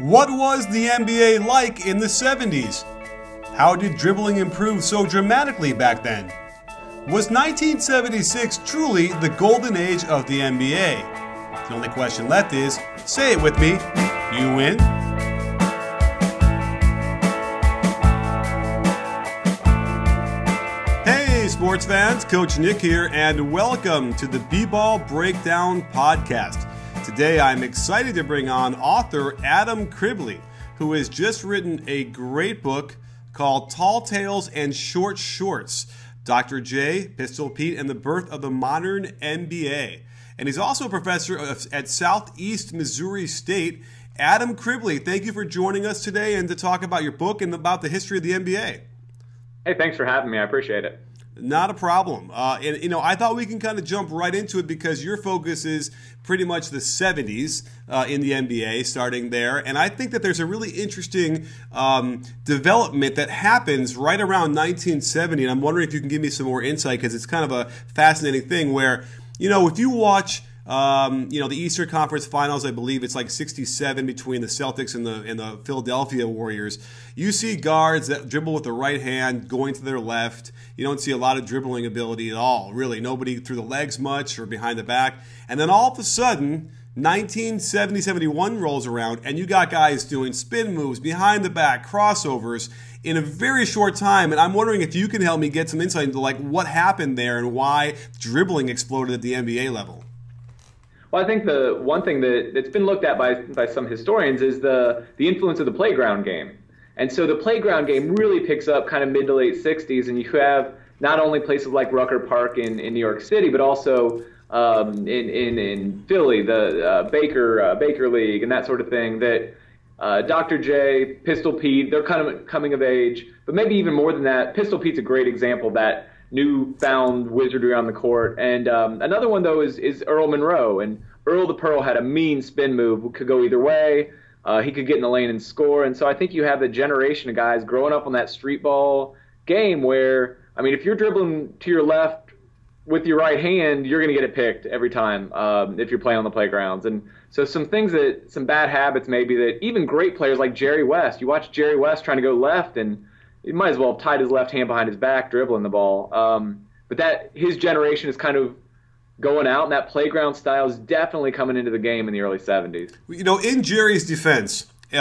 What was the NBA like in the 70s? How did dribbling improve so dramatically back then? Was 1976 truly the golden age of the NBA? The only question left is, say it with me, you win. Hey sports fans, Coach Nick here, and welcome to the B-Ball Breakdown Podcast. Today I'm excited to bring on author Adam Criblez, who has just written a great book called Tall Tales and Short Shorts, Dr. J, Pistol Pete, and the Birth of the Modern NBA. And he's also a professor at Southeast Missouri State. Adam Criblez, thank you for joining us today and to talk about your book and about the history of the NBA. Hey, thanks for having me. I appreciate it. Not a problem. I thought we can kind of jump right into it because your focus is pretty much the 70s in the NBA, starting there. And I think that there's a really interesting development that happens right around 1970. And I'm wondering if you can give me some more insight because it's kind of a fascinating thing where, if you watch the Eastern Conference Finals, I believe it's like 67 between the Celtics and the Philadelphia Warriors. You see guards that dribble with the right hand going to their left. You don't see a lot of dribbling ability at all, really. Nobody through the legs much or behind the back. And then all of a sudden, 1970-71 rolls around, and you got guys doing spin moves, behind the back, crossovers in a very short time. And I'm wondering if you can help me get some insight into what happened there and why dribbling exploded at the NBA level. Well, I think the one thing that's been looked at by some historians is the influence of the playground game. And so the playground game really picks up kind of mid to late 60s, and you have not only places like Rucker Park in New York City, but also in Philly, the Baker League and that sort of thing, that Dr. J, Pistol Pete, they're kind of coming of age. But maybe even more than that, Pistol Pete's a great example of that newfound wizardry on the court. And another one, though, is Earl Monroe. And Earl the Pearl had a mean spin move, could go either way. He could get in the lane and score. And so I think you have a generation of guys growing up on that street ball game where, if you're dribbling to your left with your right hand, you're going to get it picked every time if you're playing on the playgrounds. And so some bad habits maybe that even great players like Jerry West, you watch Jerry West trying to go left and he might as well have tied his left hand behind his back dribbling the ball. But that his generation is kind of going out, and that playground style is definitely coming into the game in the early 70s. In Jerry's defense, he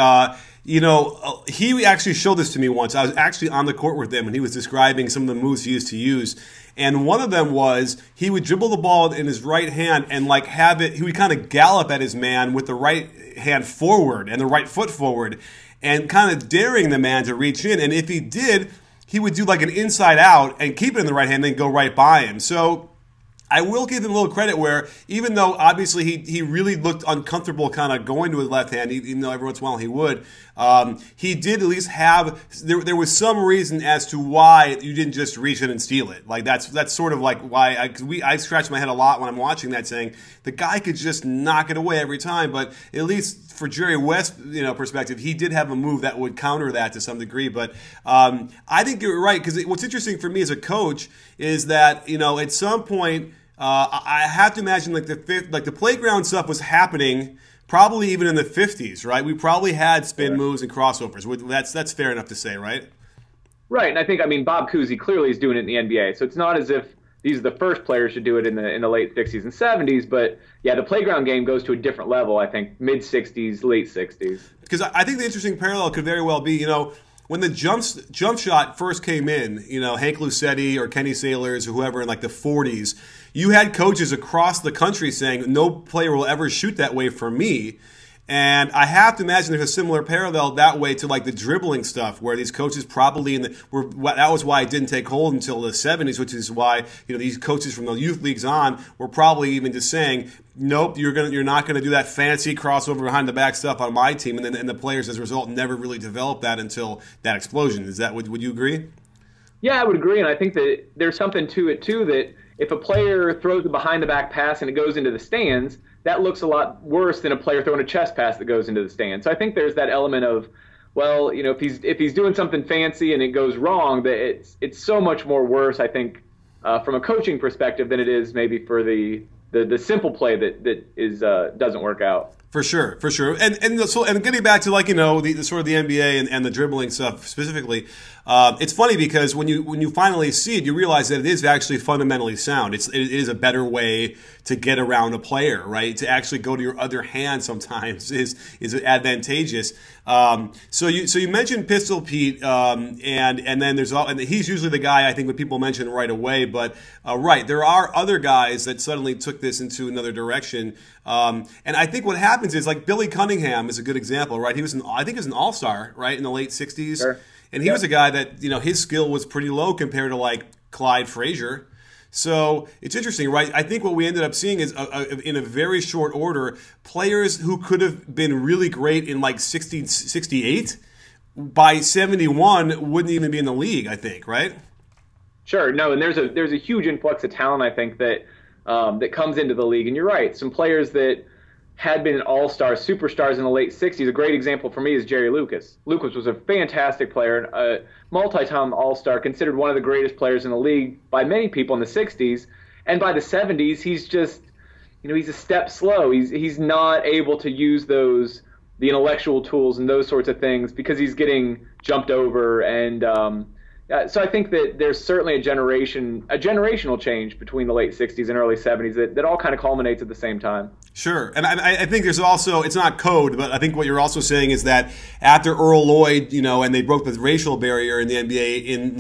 actually showed this to me once. I was actually on the court with him, and he was describing some of the moves he used to use. And one of them was he would dribble the ball in his right hand and he would kind of gallop at his man with the right hand forward and the right foot forward and kind of daring the man to reach in. And if he did, he would do like an inside out and keep it in the right hand and then go right by him. So I will give him a little credit where, even though obviously he really looked uncomfortable kind of going to his left hand, even though every once in a while he would, he did at least have, there was some reason as to why you didn't just reach in and steal it. That's sort of like why I scratch my head a lot when I'm watching that, saying the guy could just knock it away every time. But at least for Jerry West, perspective, he did have a move that would counter that to some degree. But I think you're right, because what's interesting for me as a coach is that, at some point, I have to imagine the playground stuff was happening probably even in the 50s, right? We probably had spin moves and crossovers. That's fair enough to say, right? Right, and I think Bob Cousy clearly is doing it in the NBA, so it's not as if these are the first players to do it in the late 60s and 70s, but yeah, the playground game goes to a different level, I think, mid 60s, late 60s. Because I think the interesting parallel could very well be, when the jump shot first came in, Hank Lucetti or Kenny Sailors or whoever in the 40s, you had coaches across the country saying, no player will ever shoot that way for me. And I have to imagine there's a similar parallel that way to the dribbling stuff, where these coaches probably that was why it didn't take hold until the 70s, which is why these coaches from the youth leagues on were probably even just saying, nope, you're not gonna do that fancy crossover behind the back stuff on my team, and the players as a result never really developed that until that explosion. Would you agree? Yeah, I would agree, and I think that there's something to it too, that if a player throws a behind the back pass and it goes into the stands, that looks a lot worse than a player throwing a chest pass that goes into the stands. So I think there's that element of, well, if he's doing something fancy and it goes wrong, that it's so much more worse, I think, from a coaching perspective than it is maybe for the the simple play that is doesn't work out. For sure, for sure, and getting back to, like, you know, the sort of the NBA and the dribbling stuff specifically, it's funny because when you finally see it, you realize that it is actually fundamentally sound. It is a better way to get around a player, right? To actually go to your other hand sometimes is advantageous. So you mentioned Pistol Pete, and then and he's usually the guy I think that people mention right away. But right, there are other guys that suddenly took this into another direction. And I think what happens is, like, Billy Cunningham is a good example, right? I think he was an all-star, right, in the late 60s. Sure. And he was a guy that, you know, his skill was pretty low compared to, like, Clyde Frazier. So it's interesting, right? I think what we ended up seeing is, in a very short order, players who could have been really great in, like, 68, by 71 wouldn't even be in the league, I think, right? Sure. No, and there's a huge influx of talent, I think, that comes into the league. And you're right, some players that had been all-stars, superstars in the late 60s. A great example for me is Jerry Lucas. Lucas was a fantastic player, a multi-time all-star, considered one of the greatest players in the league by many people in the 60s. And by the 70s, he's just, you know, he's a step slow. He's not able to use the intellectual tools and those sorts of things because he's getting jumped over. And so I think that there's certainly a generational change between the late 60s and early 70s that all kind of culminates at the same time. Sure. And I think there's also, it's not code, but I think what you're also saying is that after Earl Lloyd, you know, and they broke the racial barrier in the NBA in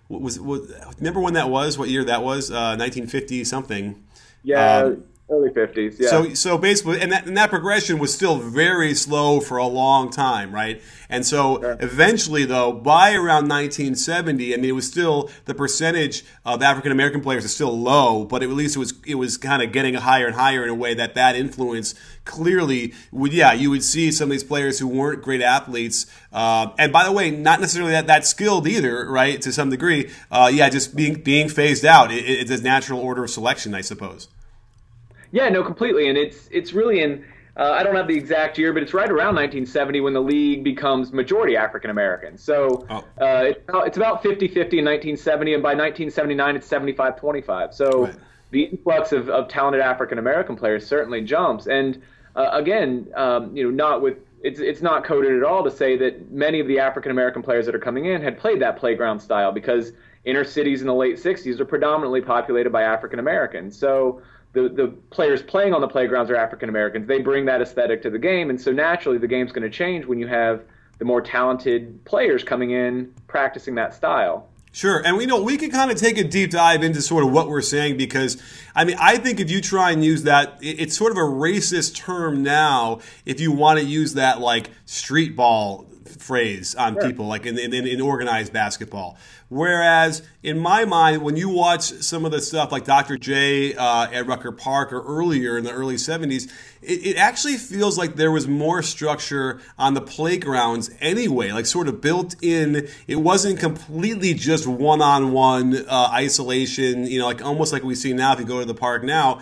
remember when that was? What year that was? 1950 something. Yeah. Early 50s, yeah. So basically, and that progression was still very slow for a long time, right? And so eventually, though, by around 1970, I mean, it was still, the percentage of African American players is still low, but at least it was kind of getting higher and higher in a way that influence clearly would, you would see some of these players who weren't great athletes, and by the way, not necessarily that skilled either, right? To some degree, just being phased out. It's a natural order of selection, I suppose. Yeah, no, completely. And it's really in, I don't have the exact year, but it's right around 1970 when the league becomes majority African American. So it's about 50-50 in 1970, and by 1979 it's 75-25. So the influx of talented African American players certainly jumps. And again, it's not coded at all to say that many of the African American players that are coming in had played that playground style, because inner cities in the late 60s are predominantly populated by African Americans. So the players playing on the playgrounds are African Americans. They bring that aesthetic to the game, and so naturally the game's going to change when you have the more talented players coming in practicing that style. Sure, and we can kind of take a deep dive into sort of what we're saying, because I mean, I think if you try and use that, it's sort of a racist term now if you want to use that, like, street ball phrase on people, like in organized basketball. Whereas in my mind, when you watch some of the stuff like Dr. J at Rucker Park or earlier in the early 70s, it actually feels like there was more structure on the playgrounds anyway, like sort of built in. It wasn't completely just one-on-one isolation, you know, like almost like we see now if you go to the park now.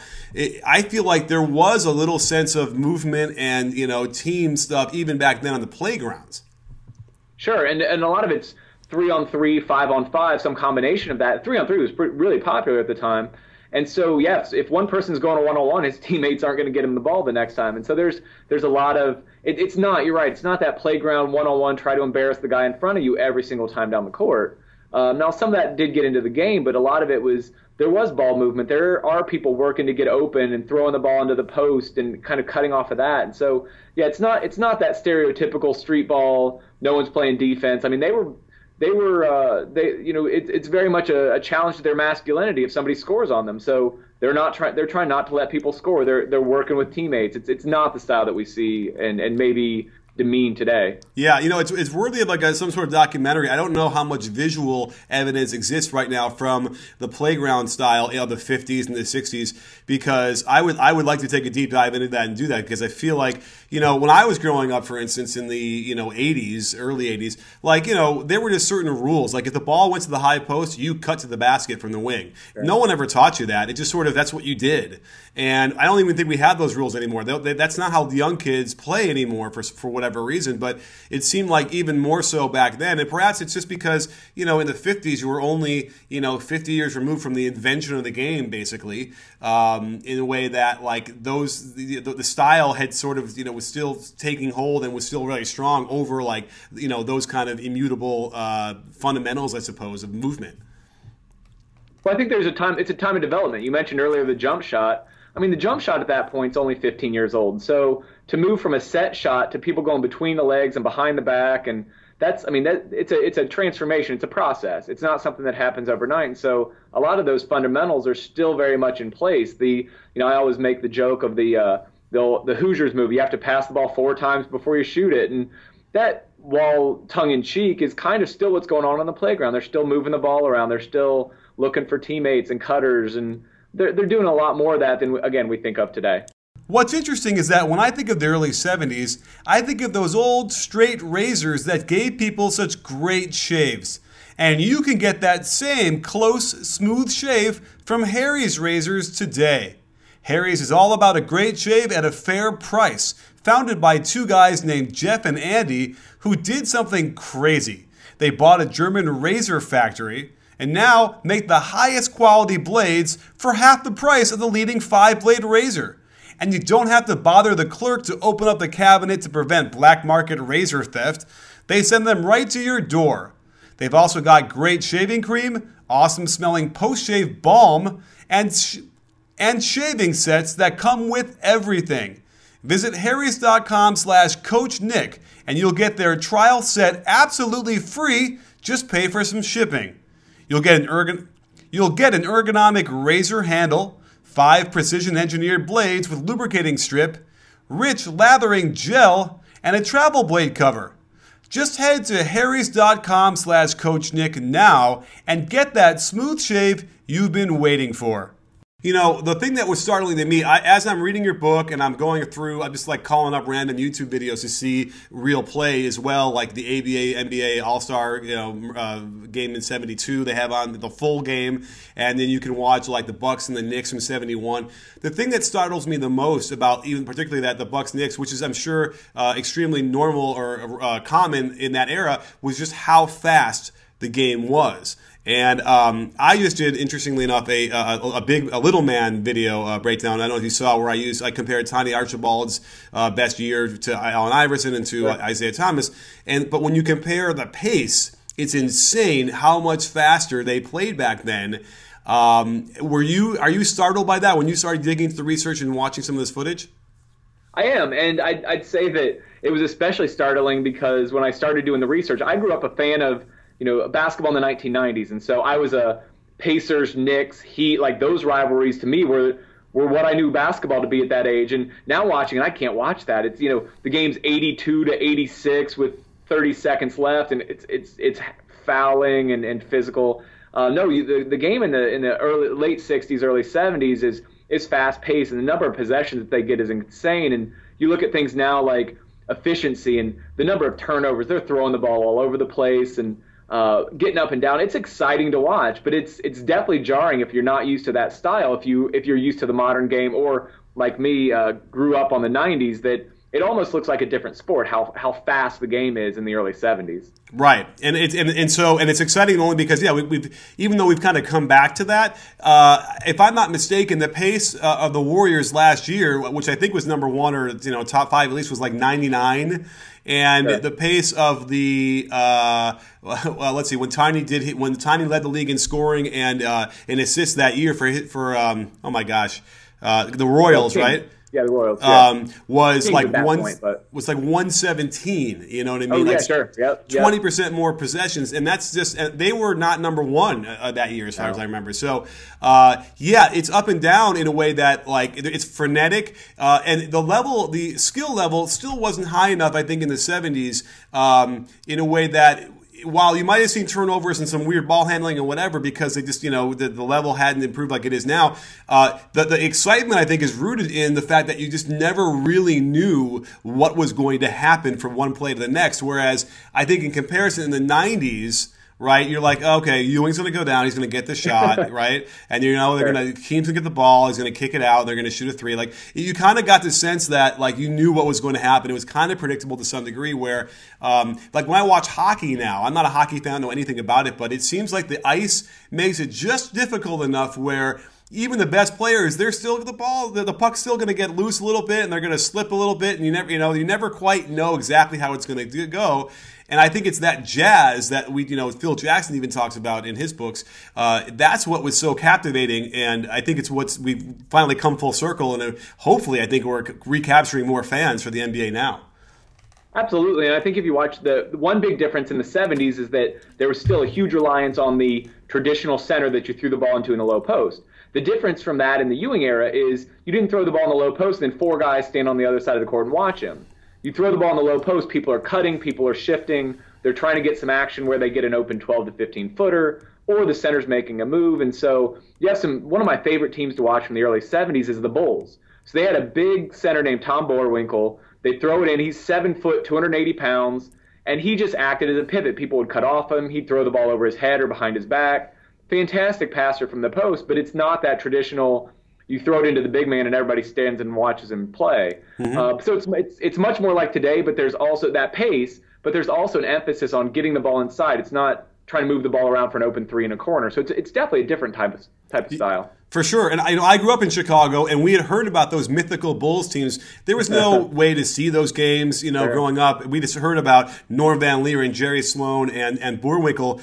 I feel like there was a little sense of movement and, you know, team stuff even back then on the playgrounds. Sure, and a lot of it's 3-on-3, 5-on-5, some combination of that. 3-on-3 was really popular at the time. And so, yes, if one person's going to 1-on-1, his teammates aren't going to get him the ball the next time. And so there's a lot of it's not, you're right, it's not that playground 1-on-1, try to embarrass the guy in front of you every single time down the court. Now, some of that did get into the game, but a lot of it there was ball movement. There are people working to get open and throwing the ball into the post and kind of cutting off of that. And so, yeah, it's not that stereotypical street ball, no one's playing defense. I mean, it's very much a challenge to their masculinity if somebody scores on them. So they're trying not to let people score. They're working with teammates. It's not the style that we see and maybe demean today. Yeah, you know, it's worthy of like some sort of documentary. I don't know how much visual evidence exists right now from the playground style of the 50s and the 60s, because I would like to take a deep dive into that and do that, because I feel like, you know, when I was growing up, for instance, in the, you know, 80s, early 80s, like, you know, there were just certain rules. Like if the ball went to the high post, you cut to the basket from the wing. Sure. No one ever taught you that. It just sort of, that's what you did. And I don't even think we have those rules anymore. That's not how the young kids play anymore for whatever whatever reason, but it seemed like even more so back then. And perhaps it's just because, in the 50s, you were only, 50 years removed from the invention of the game, basically, in a way that, like, the style had sort of, was still taking hold and was still really strong over, like, those kind of immutable fundamentals, I suppose, of movement. Well, I think it's a time of development. You mentioned earlier the jump shot. I mean, the jump shot at that point is only 15 years old. So to move from a set shot to people going between the legs and behind the back, and it's a transformation. It's a process. It's not something that happens overnight. And so a lot of those fundamentals are still very much in place. I always make the joke of the Hoosiers movie. You have to pass the ball 4 times before you shoot it, and that, while tongue-in-cheek, is kind of still what's going on the playground. They're still moving the ball around. They're still looking for teammates and cutters, and they're doing a lot more of that than, again, we think of today. What's interesting is that when I think of the early 70s, I think of those old straight razors that gave people such great shaves. And you can get that same close, smooth shave from Harry's razors today. Harry's is all about a great shave at a fair price, founded by 2 guys named Jeff and Andy who did something crazy. They bought a German razor factory and now make the highest quality blades for half the price of the leading 5-blade razor. And you don't have to bother the clerk to open up the cabinet to prevent black market razor theft. They send them right to your door. They've also got great shaving cream, awesome smelling post-shave balm, and shaving sets that come with everything. Visit harrys.com/coachnick and you'll get their trial set absolutely free. Just pay for some shipping. You'll get an ergonomic razor handle, 5 precision-engineered blades with lubricating strip, rich lathering gel, and a travel blade cover. Just head to harrys.com/coachnick now and get that smooth shave you've been waiting for. The thing that was startling to me, as I'm reading your book and I'm going through, I'm just like calling up random YouTube videos to see real play as well, like the ABA, NBA All-Star, game in '72. They have on the full game, and then you can watch like the Bucks and the Knicks from '71. The thing that startles me the most about even particularly that the Bucks-Knicks, which is I'm sure extremely normal or common in that era, was just how fast the game was. And I just did, interestingly enough, a little man video breakdown. I don't know if you saw where I compared Tiny Archibald's best year to Allen Iverson and to Isaiah Thomas. But when you compare the pace, it's insane how much faster they played back then. Are you startled by that when you started digging into the research and watching some of this footage? I am, and I'd say that it was especially startling because when I started doing the research, I grew up a fan of basketball in the 1990s. And so I was a Pacers, Knicks, Heat, like those rivalries to me were what I knew basketball to be at that age. And now watching it, I can't watch that. It's, the game's 82-86 with 30 seconds left, and it's fouling and physical. The game in the late 60s, early 70s is fast paced, and the number of possessions that they get is insane. And you look at things now like efficiency and the number of turnovers, they're throwing the ball all over the place and getting up and down. It's exciting to watch, but it's definitely jarring if you're not used to that style. If you're used to the modern game, or like me, grew up on the 90s, that it almost looks like a different sport. How fast the game is in the early 70s. Right, and it's exciting only because we've even though we've kind of come back to that. If I'm not mistaken, the pace of the Warriors last year, which I think was number 1 or top 5 at least, was like 99. And the pace of the let's see, when Tiny led the league in scoring and assists that year for the Royals, right? Yeah, the Royals. Was like 117. You know what I mean? Oh, yeah, sure. Yep. 20% more possessions, and that's just they were not number 1 that year as far as I remember. So it's up and down in a way that like it's frenetic, and the skill level still wasn't high enough. I think in the 70s, in a way that, while you might have seen turnovers and some weird ball handling and whatever, because they just, the level hadn't improved like it is now, the excitement, I think, is rooted in the fact that you just never really knew what was going to happen from one play to the next. Whereas I think in comparison in the 90s, right? You're like, okay, Ewing's going to go down. He's going to get the shot, right? And you know they're going to Keem's going to get the ball. He's going to kick it out. They're going to shoot a three. Like you kind of got the sense that like you knew what was going to happen. It was kind of predictable to some degree. Where like when I watch hockey now, I'm not a hockey fan, know anything about it, but it seems like the ice makes it just difficult enough where even the best players, they're still the ball. The puck's still going to get loose a little bit, and they're going to slip a little bit, and you never quite know exactly how it's going to go. And I think it's that jazz that Phil Jackson even talks about in his books. That's what was so captivating, and I think it's we've finally come full circle, and hopefully I think we're recapturing more fans for the NBA now. Absolutely, and I think if you watch the one big difference in the 70s is that there was still a huge reliance on the traditional center that you threw the ball into in the low post. The difference from that in the Ewing era is you didn't throw the ball in the low post and then four guys stand on the other side of the court and watch him. You throw the ball in the low post, people are cutting, people are shifting, they're trying to get some action where they get an open 12 to 15 footer, or the center's making a move. And so, yes, one of my favorite teams to watch from the early 70s is the Bulls. So they had a big center named Tom Boerwinkle. They throw it in, he's 7 foot, 280 pounds, and he just acted as a pivot. People would cut off him, he'd throw the ball over his head or behind his back. Fantastic passer from the post, but it's not that traditional. You throw it into the big man and everybody stands and watches him play. Mm-hmm. So it's much more like today, but there's also that pace, but there's also an emphasis on getting the ball inside. It's not trying to move the ball around for an open three in a corner. So it's definitely a different type of style. For sure. And I grew up in Chicago, and we had heard about those mythical Bulls teams. There was no way to see those games, growing up. We just heard about Norm Van Leer and Jerry Sloan and Boerwinkle,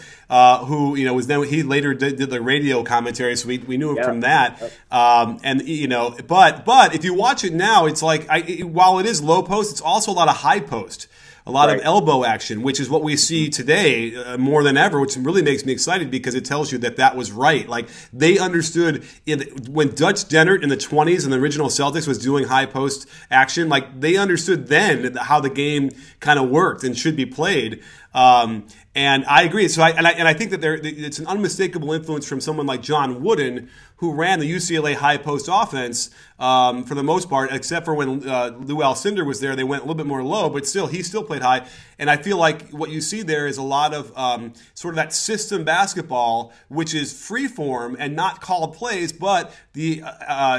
who, he later did the radio commentary, so we knew him from that. But if you watch it now, it's like, while it is low post, it's also a lot of high post. A lot of elbow action, which is what we see today more than ever, which really makes me excited because it tells you that was right. Like they understood when Dutch Dennert in the 20s and the original Celtics was doing high post action, like they understood then how the game kind of worked and should be played. And I agree. So I think that it's an unmistakable influence from someone like John Wooden, who ran the UCLA high post offense for the most part, except for when Lou Alcindor was there. They went a little bit more low, but he still played high. And I feel like what you see there is a lot of sort of that system basketball, which is free form and not called plays, but the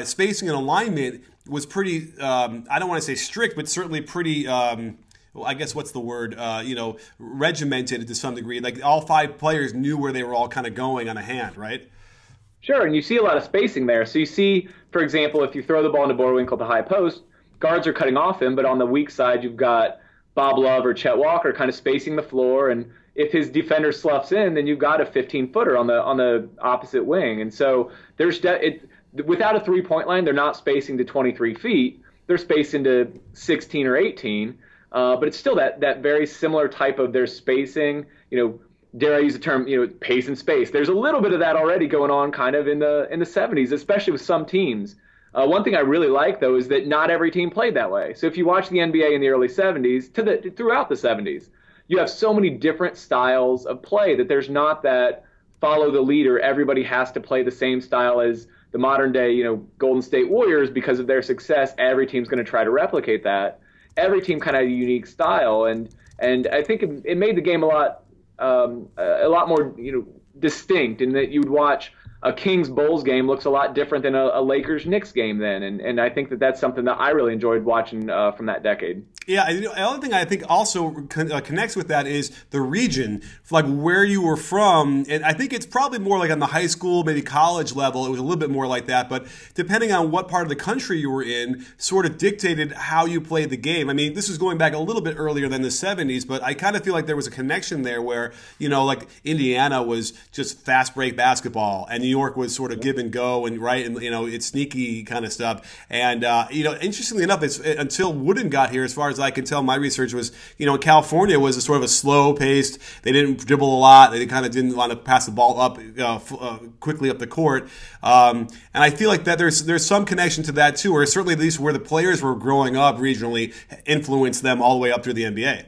spacing and alignment was pretty, I don't want to say strict, but certainly pretty well, I guess what's the word, regimented to some degree. Like all five players knew where they were all kind of going on a hand, right? Sure, and you see a lot of spacing there. So you see, for example, if you throw the ball into Boerwinkle to high post, guards are cutting off him, but on the weak side, you've got Bob Love or Chet Walker kind of spacing the floor, and if his defender sloughs in, then you've got a 15-footer on the opposite wing. And so without a three-point line, they're not spacing to 23 feet. They're spacing to 16 or 18. But it's still that very similar type of their spacing, dare I use the term, pace and space. There's a little bit of that already going on kind of in the 70s, especially with some teams. One thing I really like, though, is that not every team played that way. So if you watch the NBA in the early 70s throughout the 70s, you have so many different styles of play that there's not that follow the leader. Everybody has to play the same style as the modern day, Golden State Warriors because of their success. Every team's going to try to replicate that. Every team kind of had a unique style, and I think it made the game a lot more distinct in that you'd watch a Kings-Bulls game looks a lot different than a Lakers-Knicks game then, and I think that's something that I really enjoyed watching from that decade. Yeah, the other thing I think also connects with that is the region, like where you were from, and I think it's probably more like on the high school, maybe college level, it was a little bit more like that, but depending on what part of the country you were in, sort of dictated how you played the game. I mean, this is going back a little bit earlier than the 70s, but I kind of feel like there was a connection there where, like Indiana was just fast break basketball, and New York was sort of give and go, and it's sneaky kind of stuff. And interestingly enough, it's until Wooden got here, as far as I can tell, my research was, California was a sort of a slow-paced. They didn't dribble a lot. They kind of didn't want to pass the ball up quickly up the court. And I feel like that there's some connection to that too, or certainly at least where the players were growing up regionally influenced them all the way up through the NBA.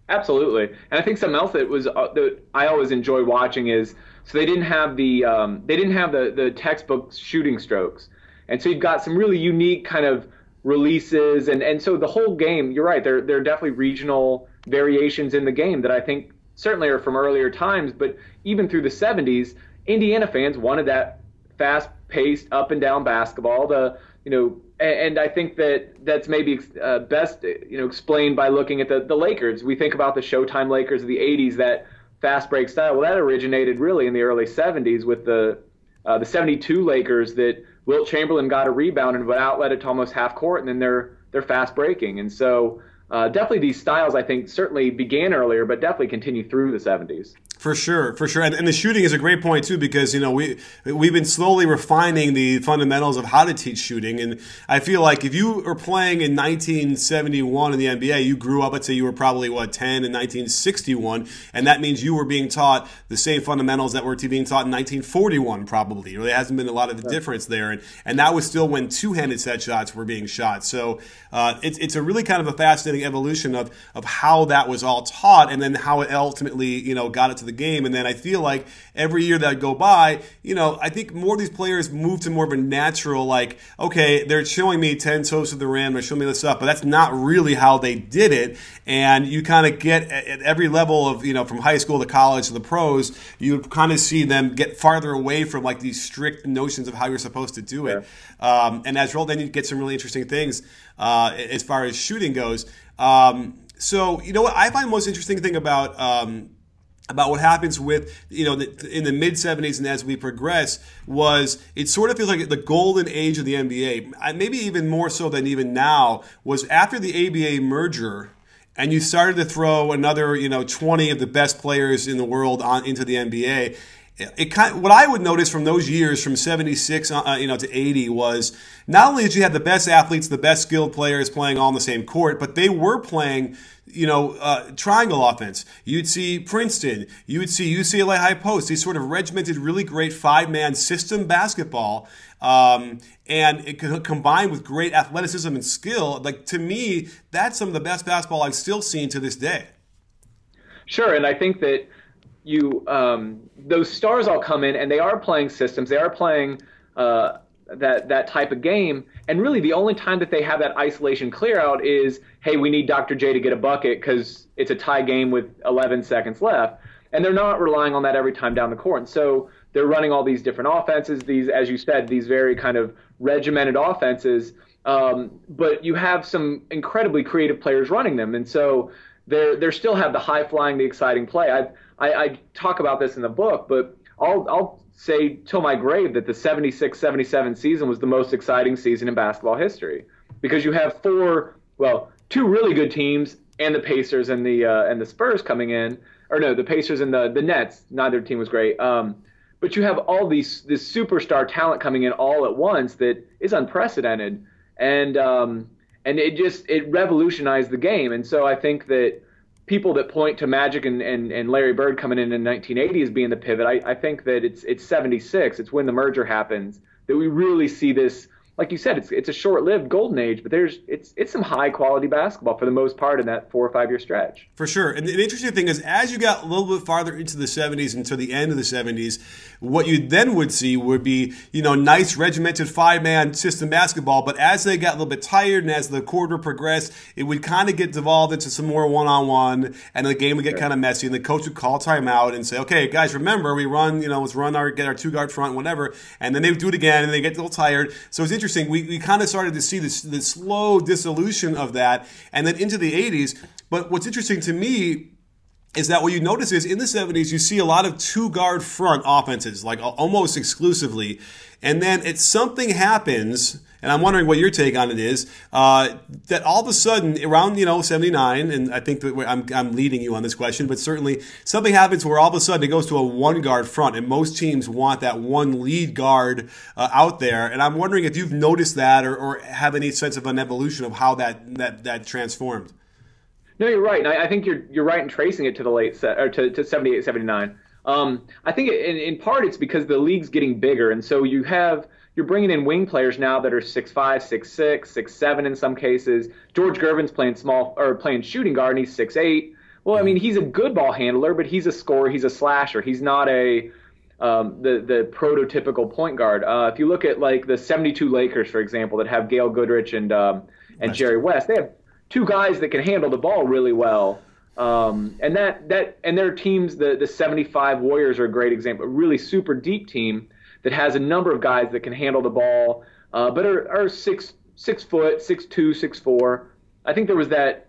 Absolutely, and I think something else that I always enjoy watching is so they didn't have the textbook shooting strokes, and so you've got some really unique kind of releases, and so the whole game, you're right, there are definitely regional variations in the game that I think certainly are from earlier times, but even through the 70s, Indiana fans wanted that fast-paced, up-and-down basketball. And I think that's maybe best explained by looking at the Lakers. We think about the Showtime Lakers of the 80s, that fast break style. Well, that originated really in the early 70s with the 72 Lakers, that Wilt Chamberlain got a rebound and would outlet it to almost half court, and then they're fast breaking. And so definitely these styles, I think, certainly began earlier, but definitely continue through the 70s. For sure. And the shooting is a great point too, because we've been slowly refining the fundamentals of how to teach shooting, and I feel like if you were playing in 1971 in the NBA, you grew up. Let's say you were probably 10 in 1961, and that means you were being taught the same fundamentals that were being taught in 1941. Probably, there hasn't been a lot of difference there, and that was still when two-handed set shots were being shot. So it's a really kind of a fascinating evolution of how that was all taught, and then how it ultimately got it to the game. And then I feel like every year that go by, I think more of these players move to more of a natural, like, okay, they're showing me 10 toes to the rim, they're showing me this stuff, but that's not really how they did it. And you kind of get at every level of, from high school to college to the pros, you kind of see them get farther away from like these strict notions of how you're supposed to do it. Yeah. And as well, then you get some really interesting things as far as shooting goes. So, what I find the most interesting thing about what happens with, in the mid-70s and as we progress, was it sort of feels like the golden age of the NBA, maybe even more so than even now, was after the ABA merger, and you started to throw another, 20 of the best players in the world into the NBA. What I would notice from those years, from 76, to 80, was not only did you have the best athletes, the best skilled players playing all on the same court, but they were playing, triangle offense. You'd see Princeton, you would see UCLA high post, these sort of regimented, really great 5-man system basketball, and it combined with great athleticism and skill. Like, to me, that's some of the best basketball I've still seen to this day. Sure, and I think that those stars all come in and they are playing systems. They are playing that type of game. And really the only time that they have that isolation clear out is, hey, we need Dr. J to get a bucket because it's a tie game with 11 seconds left. And they're not relying on that every time down the court. And so they're running all these different offenses, these, as you said, these very kind of regimented offenses. But you have some incredibly creative players running them. And so they still have the high flying, the exciting play. I talk about this in the book, but I'll say till my grave that the 76-77 season was the most exciting season in basketball history, because you have two really good teams, and the Pacers and the Spurs coming in, or no, the Pacers and the Nets. Neither team was great, but you have all this superstar talent coming in all at once that is unprecedented, and it revolutionized the game. And so I think that people that point to Magic and Larry Bird coming in 1980 as being the pivot, I think that it's 76. It's when the merger happens that we really see this. Like you said, it's a short-lived golden age, but it's some high-quality basketball for the most part in that 4 or 5 year stretch. For sure. And the interesting thing is, as you got a little bit farther into the 70s and to the end of the 70s, what you then would see would be, nice regimented 5-man system basketball. But as they got a little bit tired and as the quarter progressed, it would kind of get devolved into some more one-on-one, and the game would get kind of messy. And the coach would call timeout and say, "Okay, guys, remember we run, let's get our 2-guard front, whatever." And then they would do it again, and they get a little tired. So it's interesting. We kind of started to see this slow dissolution of that, and then into the 80s. But what's interesting to me is that what you notice is in the 70s, you see a lot of 2-guard front offenses, like almost exclusively. And then something happens, and I'm wondering what your take on it is, that all of a sudden around 79, and I think that I'm leading you on this question, but certainly something happens where all of a sudden it goes to a 1-guard front, and most teams want that one lead guard out there. And I'm wondering if you've noticed that or have any sense of an evolution of how that transformed. No, you're right, and I think you're right in tracing it to the to 78, 79. I think in part it's because the league's getting bigger, and so you're bringing in wing players now that are 6'5", 6'6", 6'7" in some cases. George Gervin's playing shooting guard, and he's 6'8". Well, I mean, he's a good ball handler, but he's a scorer, he's a slasher. He's not the prototypical point guard. If you look at like the 72 Lakers, for example, that have Gail Goodrich and Jerry West, they have two guys that can handle the ball really well. And their teams, the 75 Warriors are a great example, a really super deep team that has a number of guys that can handle the ball, but are 6'4", 6'2", 6'4". I think there was that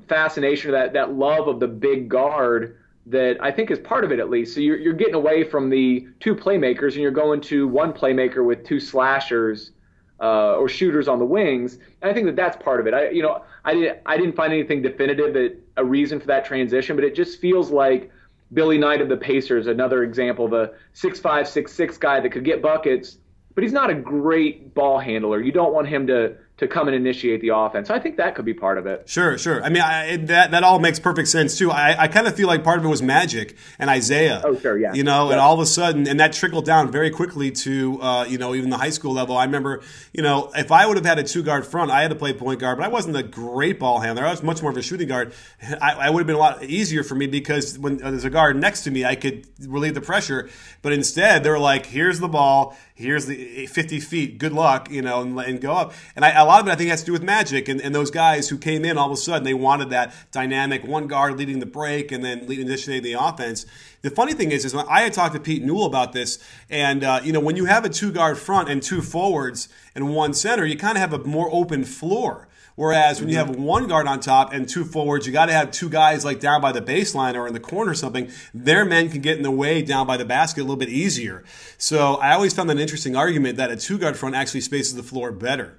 fascination, that love of the big guard that I think is part of it, at least. So you're getting away from the two playmakers and you're going to one playmaker with two slashers or shooters on the wings. And I think that's part of it. I didn't find anything definitive, a reason for that transition, but it just feels like Billy Knight of the Pacers, another example, the 6'5", 6'6" guy that could get buckets, but he's not a great ball handler. You don't want him to come and initiate the offense. So I think that could be part of it. Sure. I mean, that all makes perfect sense, too. I kind of feel like part of it was Magic and Isaiah. Oh, sure, yeah. And all of a sudden, and that trickled down very quickly to, even the high school level. I remember, if I would have had a two-guard front, I had to play point guard, but I wasn't a great ball handler. I was much more of a shooting guard. I would have been a lot easier for me because when there's a guard next to me, I could relieve the pressure. But instead, they were like, here's the ball, here's the 50 feet, good luck, and go up. And a lot of it, I think, has to do with Magic and those guys who came in all of a sudden. They wanted that dynamic one guard leading the break and then initiating the offense. The funny thing is when I had talked to Pete Newell about this, and when you have a two-guard front and two forwards and one center, you kind of have a more open floor. Whereas when you have one guard on top and two forwards, you got to have two guys like down by the baseline or in the corner or something. Their men can get in the way down by the basket a little bit easier. So I always found that an interesting argument that a two-guard front actually spaces the floor better.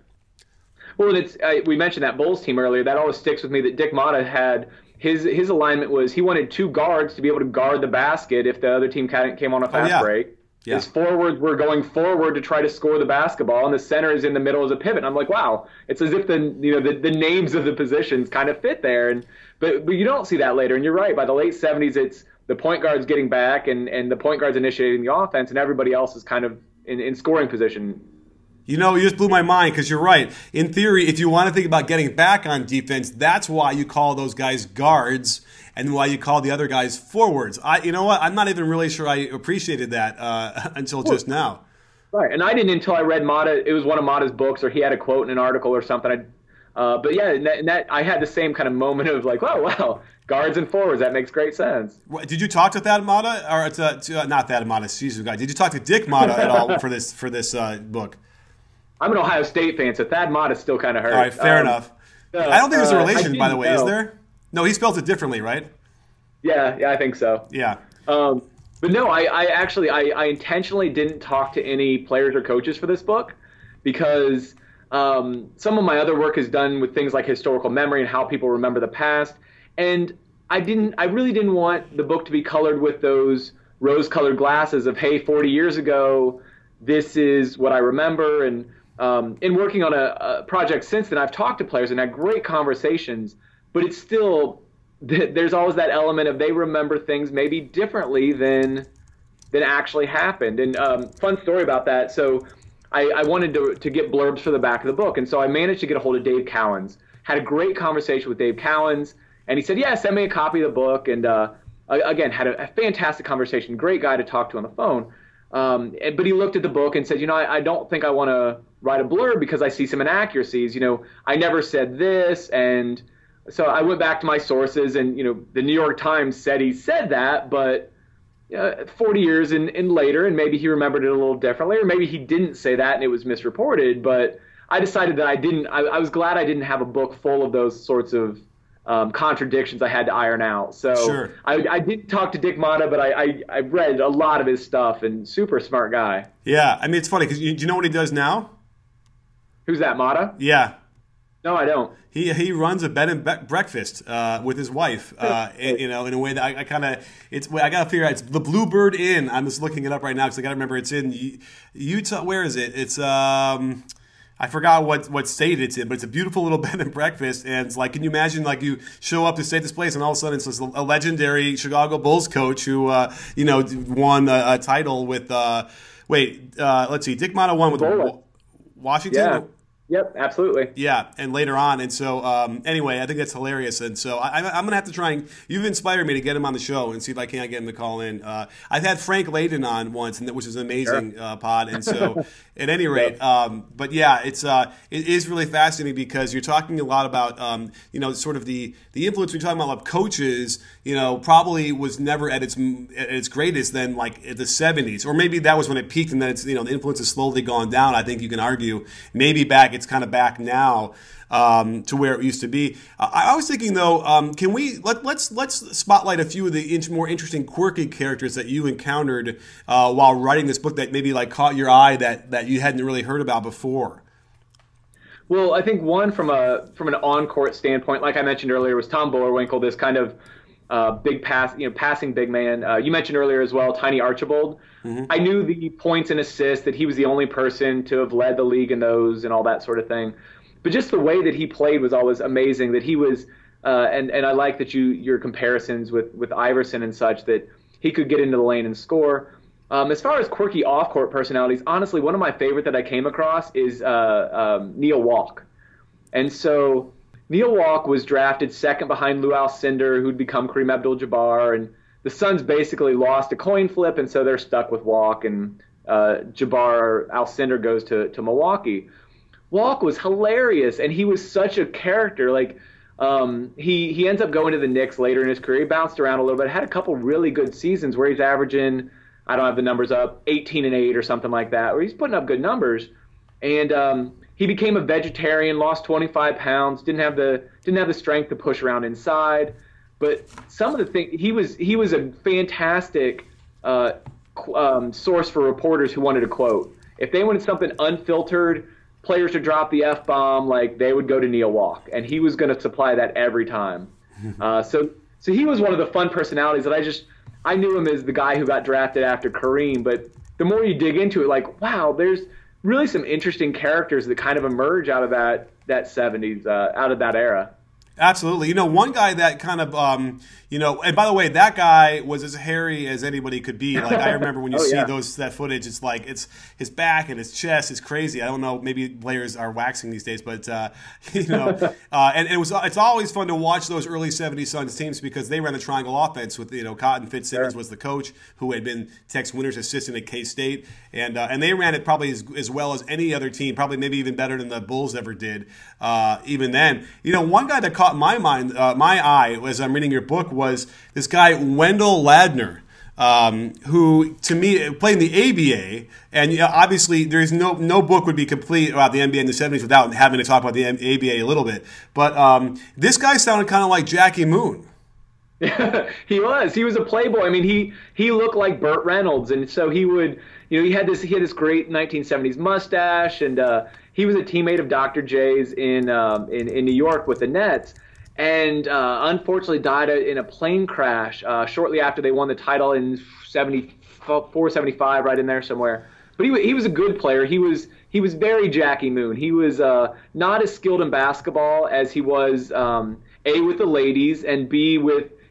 Well, we mentioned that Bulls team earlier. That always sticks with me that Dick Motta had. His alignment was he wanted two guards to be able to guard the basket if the other team came on a fast break. Yeah. His forwards were going forward to try to score the basketball, and the center is in the middle as a pivot. And I'm like, wow, it's as if the names of the positions kind of fit there. But you don't see that later. And you're right. By the late 70s, it's the point guard's getting back, and the point guard's initiating the offense, and everybody else is kind of in scoring position. You just blew my mind because you're right. In theory, if you want to think about getting back on defense, that's why you call those guys guards and why you call the other guys forwards. You know what? I'm not even really sure I appreciated that until just now. Right, and I didn't until I read Motta. It was one of Motta's books, or he had a quote in an article or something. But yeah, and that I had the same kind of moment of like, oh, wow, guards and forwards. That makes great sense. Did you talk to Thad Motta, or not Thad Motta? Excuse me, guy. Did you talk to Dick Motta at all for this book? I'm an Ohio State fan, so Thad Motta still kind of hurt. All right, fair enough. I don't think there's a relation, by the way, is there? No, he spells it differently, right? Yeah, I think so. Yeah. But no, I intentionally didn't talk to any players or coaches for this book because some of my other work is done with things like historical memory and how people remember the past. And I really didn't want the book to be colored with those rose-colored glasses of, hey, 40 years ago, this is what I remember. And in working on a project since then, I've talked to players and had great conversations, but it's still, there's always that element of they remember things maybe differently than actually happened. And fun story about that. So I wanted to get blurbs for the back of the book. And so I managed to get a hold of Dave Cowens, had a great conversation with Dave Cowens. And he said, yeah, send me a copy of the book. And again, had a fantastic conversation, great guy to talk to on the phone. But he looked at the book and said, I don't think I want to write a blurb because I see some inaccuracies. I never said this. And so I went back to my sources and, the New York Times said he said that, but 40 years in later, and maybe he remembered it a little differently, or maybe he didn't say that and it was misreported. But I decided that I was glad I didn't have a book full of those sorts of contradictions I had to iron out. So sure. I did talk to Dick Motta, but I read a lot of his stuff, and super smart guy. Yeah, I mean, it's funny because do you know what he does now? Who's that, Motta? Yeah. No, I don't. He runs a bed and breakfast with his wife, in a way that I got to figure out. It's the Bluebird Inn. I'm just looking it up right now because I got to remember it's in Utah. Where is it? It's I forgot what state it's in, but it's a beautiful little bed and breakfast. And it's like, can you imagine, like, you show up to stay at this place, and all of a sudden it's a legendary Chicago Bulls coach who, won a title with. Let's see, Dick Motta won with Washington. Yeah. Yep, absolutely. Yeah, and later on, and so anyway, I think that's hilarious, and so I'm gonna have to try and you've inspired me to get him on the show and see if I can't get him to call in. I've had Frank Layden on once, and which is an amazing pod, and so at any rate, but yeah, it is really fascinating because you're talking a lot about sort of the influence we're talking about coaches, probably was never at its greatest then like at the 70s, or maybe that was when it peaked, and then it's the influence has slowly gone down. I think you can argue maybe it's kind of back now to where it used to be. I was thinking though, can we let's spotlight a few of the more interesting, quirky characters that you encountered while writing this book that maybe like caught your eye that you hadn't really heard about before. Well, I think one from an on-court standpoint, like I mentioned earlier, was Tom Boerwinkle, this kind of big passing big man. You mentioned earlier as well, Tiny Archibald. Mm-hmm. I knew the points and assists, that he was the only person to have led the league in those and all that sort of thing. But just the way that he played was always amazing. That he was, and I like that your comparisons with Iverson and such, that he could get into the lane and score. As far as quirky off-court personalities, honestly, one of my favorite that I came across is Neil Walk. And so Neil Walk was drafted second behind Lou Alcindor, who'd become Kareem Abdul-Jabbar, and the Suns basically lost a coin flip, and so they're stuck with Walk, and Alcindor goes to Milwaukee. Walk was hilarious, and he was such a character. Like he ends up going to the Knicks later in his career. He bounced around a little bit, had a couple really good seasons where he's averaging, I don't have the numbers up, 18-8 or something like that, where he's putting up good numbers. And he became a vegetarian, lost 25 pounds, didn't have the strength to push around inside. But some of the things, he was a fantastic source for reporters who wanted to quote. If they wanted something unfiltered, players to drop the F-bomb, like they would go to Neil Walk, and he was going to supply that every time. So he was one of the fun personalities that I knew him as the guy who got drafted after Kareem, but the more you dig into it, like, wow, there's really some interesting characters that kind of emerge out of that 70s, out of that era. Absolutely. One guy that kind of, and by the way, that guy was as hairy as anybody could be. Like, I remember when you see that footage, it's like, it's his back and his chest is crazy. I don't know, maybe players are waxing these days, but, and it's always fun to watch those early 70s Suns teams because they ran the triangle offense with, Cotton Fitzsimmons was the coach who had been Tex Winter's assistant at K-State. And they ran it probably as well as any other team, probably maybe even better than the Bulls ever did, even then. One guy that caught my eye as I'm reading your book was this guy Wendell Ladner, who to me played in the ABA, and obviously there's no book would be complete about the NBA in the 70s without having to talk about the ABA a little bit. But this guy sounded kind of like Jackie Moon. He was a playboy. I mean, he looked like Burt Reynolds, and so he would, he had this great 1970s mustache, and he was a teammate of Dr. J's in New York with the Nets. And unfortunately died in a plane crash shortly after they won the title in 74, 75, right in there somewhere. But he was a good player. He was very Jackie Moon. He was not as skilled in basketball as he was A, with the ladies, and B,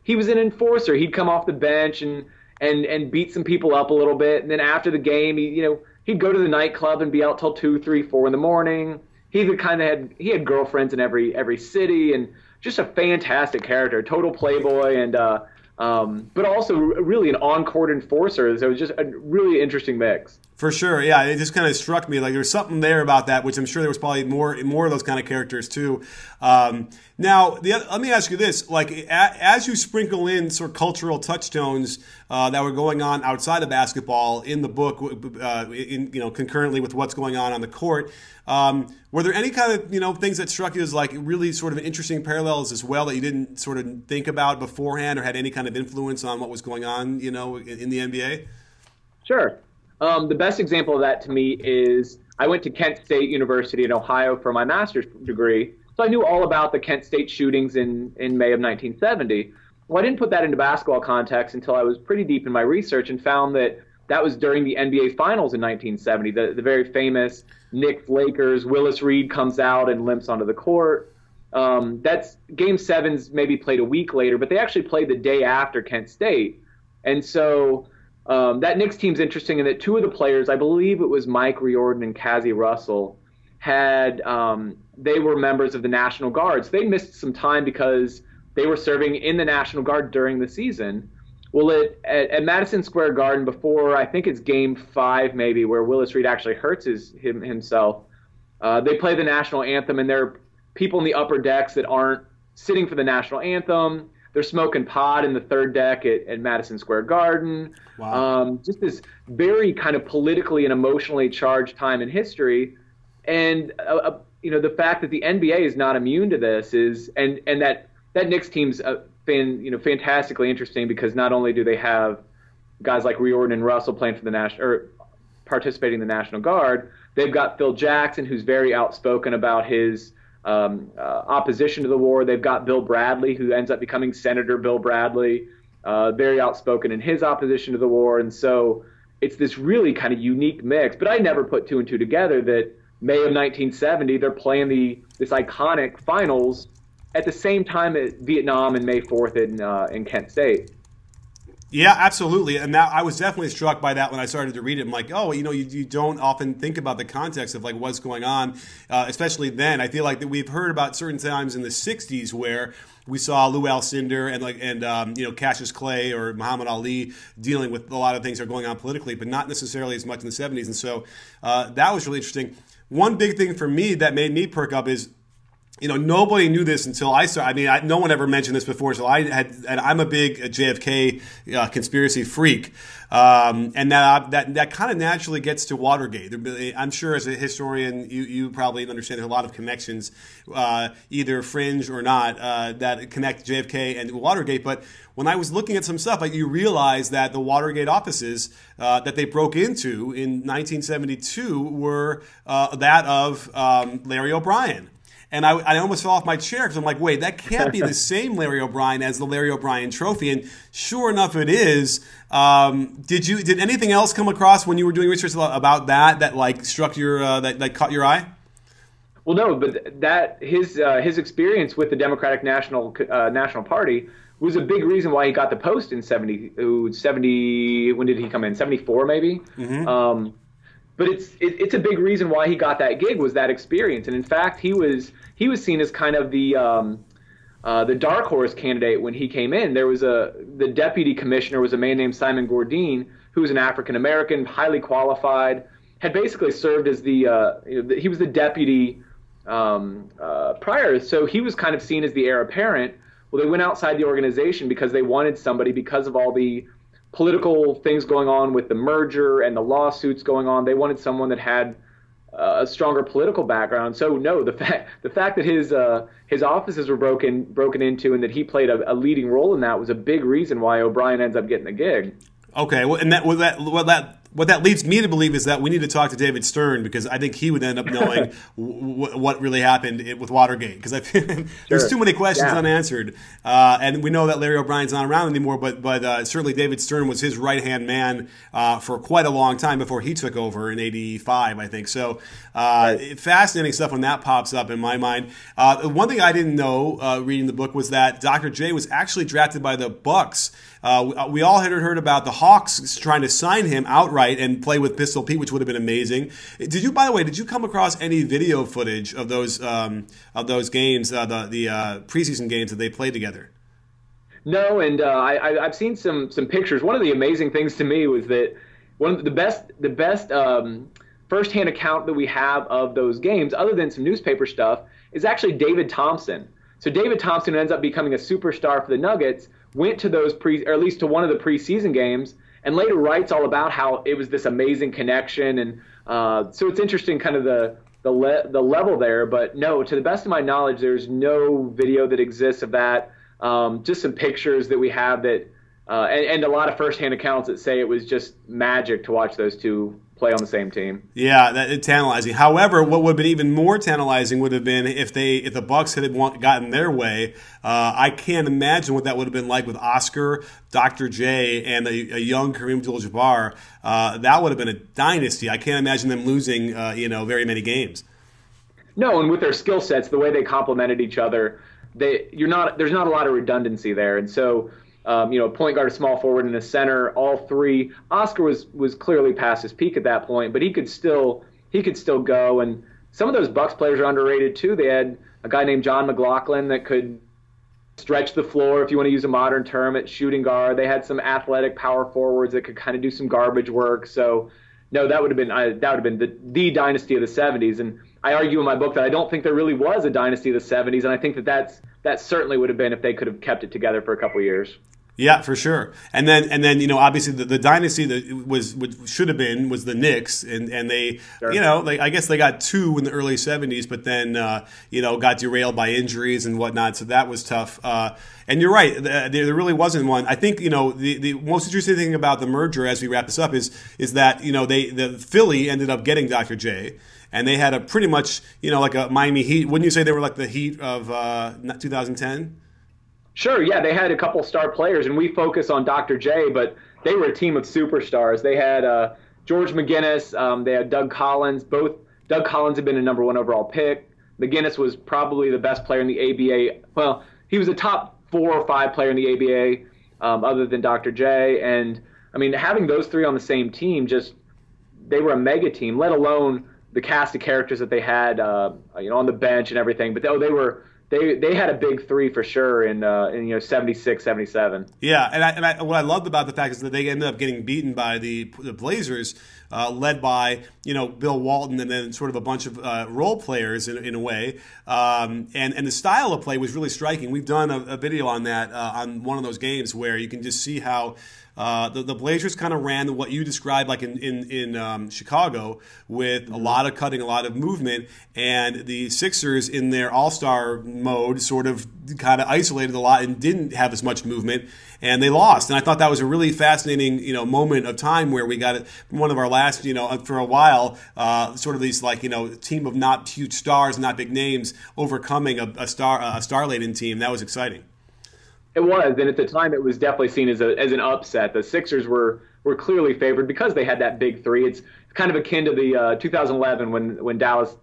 he was an enforcer. He'd come off the bench and beat some people up a little bit. And then after the game, he'd go to the nightclub and be out till 2, 3, 4 in the morning. He had girlfriends in every city, and just a fantastic character, total playboy, and but also really an on-court enforcer. So it was just a really interesting mix. For sure, yeah. It just kind of struck me like there was something there about that, which I'm sure there was probably more of those kind of characters too. Now, let me ask you this: like, as you sprinkle in sort of cultural touchstones that were going on outside of basketball in the book, concurrently with what's going on the court, were there any kind of things that struck you as like really sort of interesting parallels as well that you didn't sort of think about beforehand or had any kind of influence on what was going on, in the NBA? Sure. The best example of that to me is I went to Kent State University in Ohio for my master's degree. So I knew all about the Kent State shootings in May of 1970. Well, I didn't put that into basketball context until I was pretty deep in my research and found that was during the NBA Finals in 1970, the very famous Knicks-Lakers. Willis Reed comes out and limps onto the court. That's Game 7's maybe played a week later, but they actually played the day after Kent State. And so that Knicks team's interesting in that two of the players, I believe it was Mike Riordan and Cazzie Russell, had they were members of the National Guard. So they missed some time because they were serving in the National Guard during the season. Well, at Madison Square Garden, before I think it's Game 5 maybe, where Willis Reed actually hurts himself, they play the national anthem, and there are people in the upper decks that aren't sitting for the national anthem. They're smoking pot in the third deck at Madison Square Garden. Wow. Just this very kind of politically and emotionally charged time in history. And the fact that the NBA is not immune to this and that Knicks team's been fantastically interesting, because not only do they have guys like Riordan and Russell playing for the participating in the National Guard, they've got Phil Jackson, who's very outspoken about his opposition to the war. They've got Bill Bradley, who ends up becoming Senator Bill Bradley, very outspoken in his opposition to the war. And so it's this really kind of unique mix. But I never put two and two together that May of 1970, they're playing this iconic finals at the same time at Vietnam and May 4th in Kent State. Yeah, absolutely. And I was definitely struck by that when I started to read it. I'm like, oh, you don't often think about the context of like what's going on, especially then. I feel like that we've heard about certain times in the 60s where we saw Lou Alcindor and Cassius Clay or Muhammad Ali dealing with a lot of things that are going on politically, but not necessarily as much in the 70s. And so that was really interesting. One big thing for me that made me perk up is, nobody knew this until I started. I mean, no one ever mentioned this before. So I'm a big JFK conspiracy freak, and that kind of naturally gets to Watergate. I'm sure as a historian, you probably understand there's a lot of connections, either fringe or not, that connect JFK and Watergate. But when I was looking at some stuff, you realize that the Watergate offices that they broke into in 1972 were that of Larry O'Brien. And I almost fell off my chair because I'm like, wait, that can't be the same Larry O'Brien as the Larry O'Brien Trophy. And sure enough, it is. Did anything else come across when you were doing research about that like struck your that caught your eye? Well, no, but that his experience with the Democratic National Party was a big reason why he got the post in 70. When did he come in? 74 maybe. Mm-hmm. But it's a big reason why he got that gig, was that experience. And in fact, he was seen as kind of the dark horse candidate when he came in. There was the deputy commissioner was a man named Simon Gourdine, who was an African American, highly qualified, had basically served as he was the deputy prior. So he was kind of seen as the heir apparent. Well, they went outside the organization because they wanted somebody, because of all the political things going on with the merger and the lawsuits going on. They wanted someone that had a stronger political background. So no, the fact that his offices were broken into and that he played a leading role in that was a big reason why O'Brien ends up getting the gig. Okay, well, and what that leads me to believe is that we need to talk to David Stern, because I think he would end up knowing what really happened with Watergate, because there's too many questions unanswered. And we know that Larry O'Brien's not around anymore, but certainly David Stern was his right-hand man for quite a long time before he took over in '85, I think. So fascinating stuff when that pops up in my mind. One thing I didn't know reading the book was that Dr. J was actually drafted by the Bucks. We all had heard about the Hawks trying to sign him outright and play with Pistol Pete, which would have been amazing. By the way, did you come across any video footage of those games, the preseason games that they played together? No, and I've seen some pictures. One of the amazing things to me was that one of the best firsthand account that we have of those games, other than some newspaper stuff, is actually David Thompson. So David Thompson ends up becoming a superstar for the Nuggets, went to those or at least to one of the preseason games, and later writes all about how it was this amazing connection. And so it's interesting, kind of the level there. But no, to the best of my knowledge, there's no video that exists of that. Just some pictures that we have that, and a lot of firsthand accounts that say it was just magic to watch those two play on the same team. Yeah, that's tantalizing. However, what would have been even more tantalizing would have been if the Bucks had gotten their way. I can't imagine what that would have been like with Oscar, Dr. J, and a young Kareem Abdul-Jabbar. That would have been a dynasty. I can't imagine them losing very many games. No, and with their skill sets, the way they complemented each other, there's not a lot of redundancy there, and so. A point guard, a small forward, and a center, all three. Oscar was clearly past his peak at that point, but he could still go. And some of those Bucks players are underrated too. They had a guy named John McLaughlin that could stretch the floor, if you want to use a modern term, at shooting guard. They had some athletic power forwards that could kind of do some garbage work. So, no, that would have been the dynasty of the 70s. And I argue in my book that I don't think there really was a dynasty of the 70s, and I think that certainly would have been if they could have kept it together for a couple of years. Yeah, for sure. And then you know, obviously the dynasty that should have been was the Knicks, and they sure. You know, I guess they got 2 in the early 70s, but then you know, got derailed by injuries and whatnot, so that was tough. And you're right, there really wasn't one. I think, you know, the most interesting thing about the merger, as we wrap this up, is that, you know, the Philly ended up getting Dr. J, and they had a pretty much, you know, like a Miami Heat. Wouldn't you say they were like the Heat of 2010? Sure, yeah, they had a couple star players, and we focus on Dr. J, but they were a team of superstars. They had George McGinnis, they had Doug Collins. Doug Collins had been a #1 overall pick. McGinnis was probably the best player in the ABA. Well, he was a top 4 or 5 player in the ABA, other than Dr. J. And, I mean, having those 3 on the same team, they were a mega team, let alone the cast of characters that they had, you know, on the bench and everything. But they had a big 3 for sure in you know, 76, 77. Yeah, and what I loved about the fact is that they ended up getting beaten by the Blazers, led by, you know, Bill Walton and then sort of a bunch of role players in a way. And the style of play was really striking. We've done a video on that on one of those games where you can just see how the Blazers kind of ran what you described like in Chicago, with a lot of cutting, a lot of movement, and the Sixers in their all-star mode sort of kind of isolated a lot and didn't have as much movement, and they lost. And I thought that was a really fascinating, you know, moment of time where we got it from one of our last, you know, for a while, sort of these, like, you know, team of not huge stars, not big names, overcoming a star-laden team. That was exciting. It was, and at the time it was definitely seen as an upset. The Sixers were clearly favored because they had that big 3. It's kind of akin to the 2011 when Dallas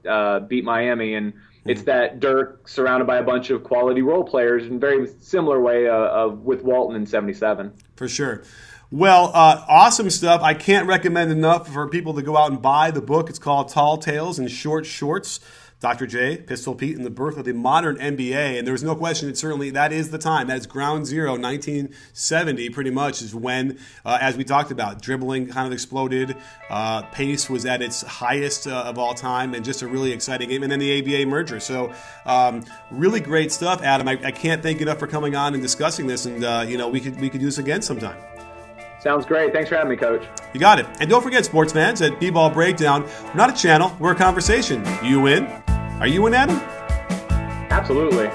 beat Miami, and it's that Dirk surrounded by a bunch of quality role players in very similar way with Walton in 77. For sure. Well, awesome stuff. I can't recommend enough for people to go out and buy the book. It's called Tall Tales and Short Shorts. Dr. J, Pistol Pete, and the birth of the modern NBA. And there's no question, that is the time. That is ground zero. 1970 pretty much is when, as we talked about, dribbling kind of exploded. Pace was at its highest of all time, and just a really exciting game. And then the ABA merger. So really great stuff, Adam. I can't thank you enough for coming on and discussing this. And, you know, we could do this again sometime. Sounds great. Thanks for having me, Coach. You got it. And don't forget, sports fans, at B-Ball Breakdown, we're not a channel, we're a conversation. You in? Are you in, Adam? Absolutely.